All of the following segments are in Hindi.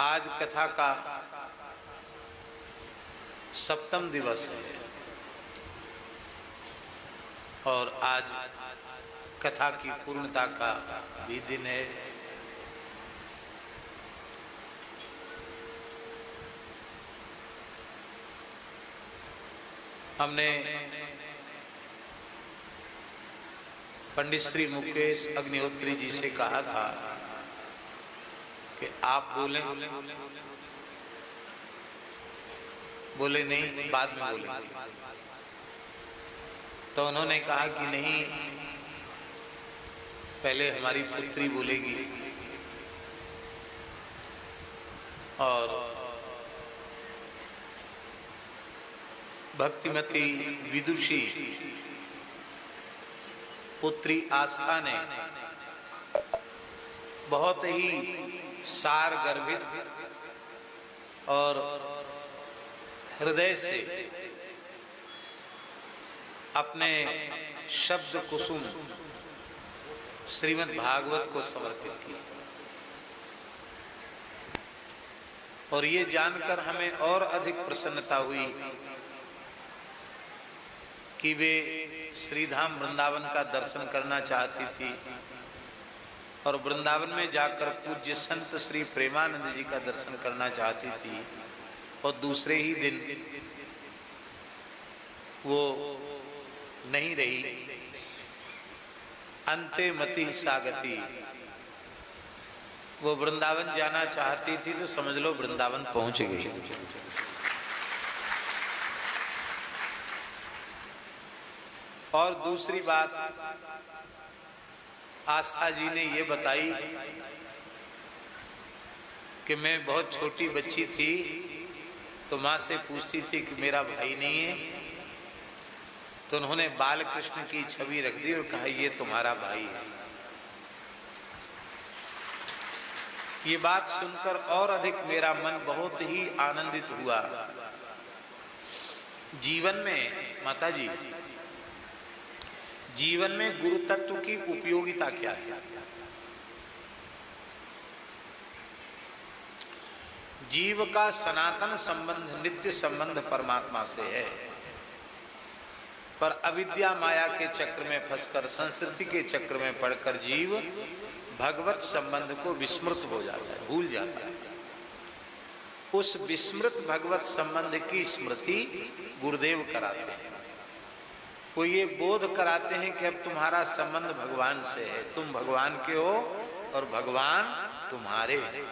आज कथा का सप्तम दिवस है और आज कथा की पूर्णता का भी दिन है। हमने पंडित श्री मुकेश अग्निहोत्री जी से कहा था कि आप बोलें, बोले नहीं, बाद में बोलेंगे। तो उन्होंने कहा कि नहीं, पहले हमारी पुत्री बोलेगी। और भक्तिमती विदुषी पुत्री आस्था ने बहुत ही सार गर्भित और हृदय से अपने शब्द कुसुम श्रीमद् भागवत को समर्पित किया। और ये जानकर हमें और अधिक प्रसन्नता हुई कि वे श्रीधाम वृंदावन का दर्शन करना चाहती थी और वृंदावन में जाकर पूज्य संत श्री प्रेमानंद जी का दर्शन करना चाहती थी। और दूसरे ही दिन वो नहीं रही, अंते मति सागति। वो वृंदावन जाना चाहती थी तो समझ लो वृंदावन पहुंच गई। और दूसरी बात आस्था जी ने ये बताई कि मैं बहुत छोटी बच्ची थी तो माँ से पूछती थी कि मेरा भाई नहीं है, तो उन्होंने बाल कृष्ण की छवि रख दी और कहा ये तुम्हारा भाई है। ये बात सुनकर और अधिक मेरा मन बहुत ही आनंदित हुआ। जीवन में माता जी, जीवन में गुरु तत्व की उपयोगिता क्या है? जीव का सनातन संबंध, नित्य संबंध परमात्मा से है, पर अविद्या माया के चक्र में फंसकर, संस्कृति के चक्र में पड़कर जीव भगवत संबंध को विस्मृत हो जाता है, भूल जाता है। उस विस्मृत भगवत संबंध की स्मृति गुरुदेव कराते हैं। वो ये बोध कराते हैं कि अब तुम्हारा संबंध भगवान से है, तुम भगवान के हो और भगवान तुम्हारे हैं।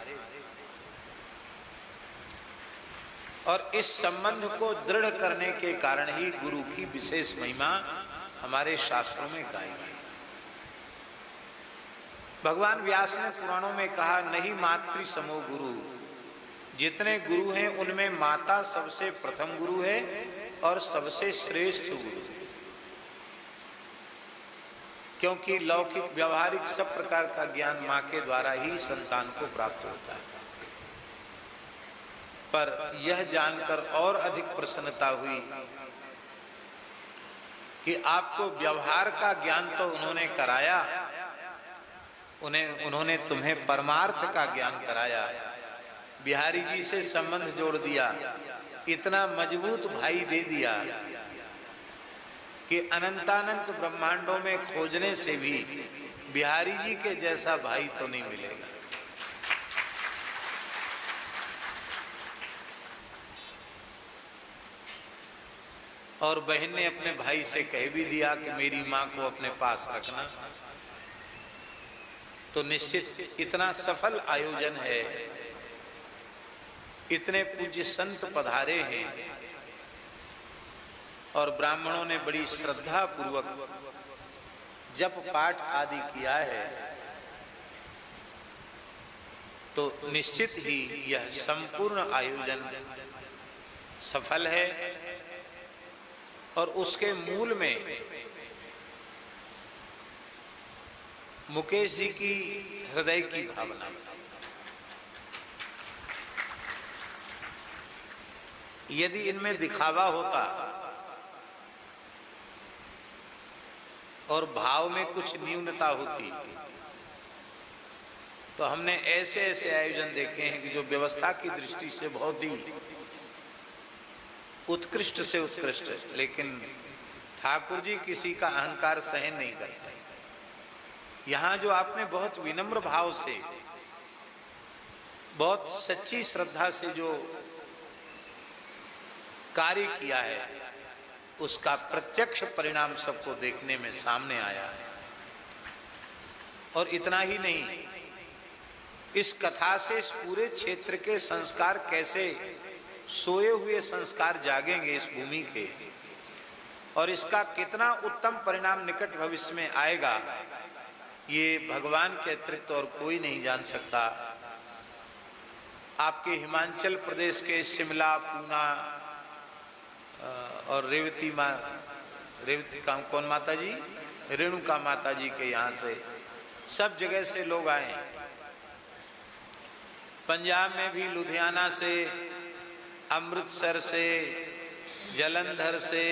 और इस संबंध को दृढ़ करने के कारण ही गुरु की विशेष महिमा हमारे शास्त्रों में गाई गई। भगवान व्यास ने पुराणों में कहा, नहीं मातृ समो गुरु। जितने गुरु हैं उनमें माता सबसे प्रथम गुरु है और सबसे श्रेष्ठ गुरु है, क्योंकि लौकिक व्यवहारिक सब प्रकार का ज्ञान मां के द्वारा ही संतान को प्राप्त होता है। पर यह जानकर और अधिक प्रसन्नता हुई कि आपको व्यवहार का ज्ञान तो उन्होंने कराया, उन्होंने तुम्हें परमार्थ का ज्ञान कराया। बिहारी जी से संबंध जोड़ दिया, इतना मजबूत भाई दे दिया कि अनंतानंत ब्रह्मांडों में खोजने से भी बिहारी जी के जैसा भाई तो नहीं मिलेगा। और बहन ने अपने भाई से कह भी दिया कि मेरी मां को अपने पास रखना। तो निश्चित इतना सफल आयोजन है, इतने पूज्य संत पधारे हैं और ब्राह्मणों ने बड़ी श्रद्धा पूर्वक जप पाठ आदि किया है, तो निश्चित ही यह संपूर्ण आयोजन सफल है। और उसके मूल में मुकेश जी की हृदय की भावना, यदि इनमें दिखावा होता और भाव में कुछ न्यूनता होती तो हमने ऐसे ऐसे आयोजन देखे हैं कि जो व्यवस्था की दृष्टि से बहुत ही उत्कृष्ट से उत्कृष्ट, लेकिन ठाकुर जी किसी का अहंकार सहन नहीं करते। यहाँ जो आपने बहुत विनम्र भाव से, बहुत सच्ची श्रद्धा से जो कार्य किया है, उसका प्रत्यक्ष परिणाम सबको देखने में सामने आया है। और इतना ही नहीं, इस कथा से इस पूरे क्षेत्र के संस्कार कैसे, सोए हुए संस्कार जागेंगे इस भूमि के, और इसका कितना उत्तम परिणाम निकट भविष्य में आएगा, ये भगवान के अतिरिक्त और कोई नहीं जान सकता। आपके हिमाचल प्रदेश के शिमला, पूना और रेवती कौन माता जी, रेणुका माता जी के यहाँ से सब जगह से लोग आए। पंजाब में भी लुधियाना से, अमृतसर से, जलंधर से,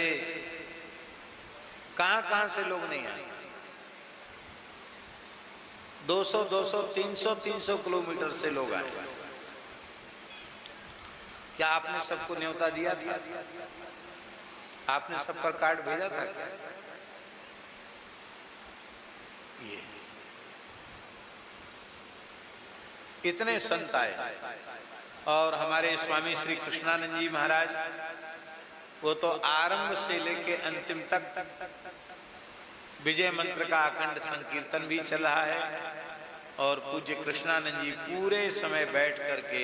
कहाँ से लोग नहीं आए। 200, 300 किलोमीटर से लोग आए। क्या आपने सबको न्योता दिया था? आपने सब पर कार्ड भेजा था क्या? ये इतने संत आए। और हमारे स्वामी श्री कृष्णानंद जी महाराज, वो तो आरंभ से लेके अंतिम तक विजय मंत्र का अखंड संकीर्तन भी चल रहा है, और पूज्य कृष्णानंद जी पूरे समय बैठ करके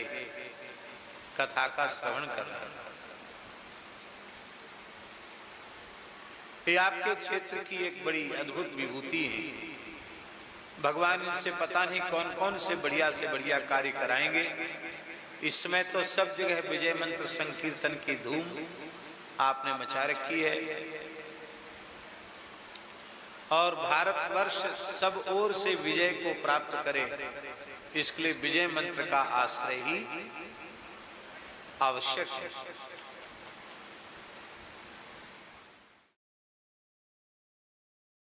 कथा का श्रवण कर रहे हैं। ये आपके क्षेत्र की एक बड़ी अद्भुत विभूति है। भगवान इनसे पता नहीं कौन कौन से बढ़िया कार्य कराएंगे। इस समय तो सब जगह विजय मंत्र संकीर्तन की धूम आपने मचा रखी है, और भारतवर्ष सब ओर से विजय को प्राप्त करे, इसके लिए विजय मंत्र का आश्रय ही आवश्यक है।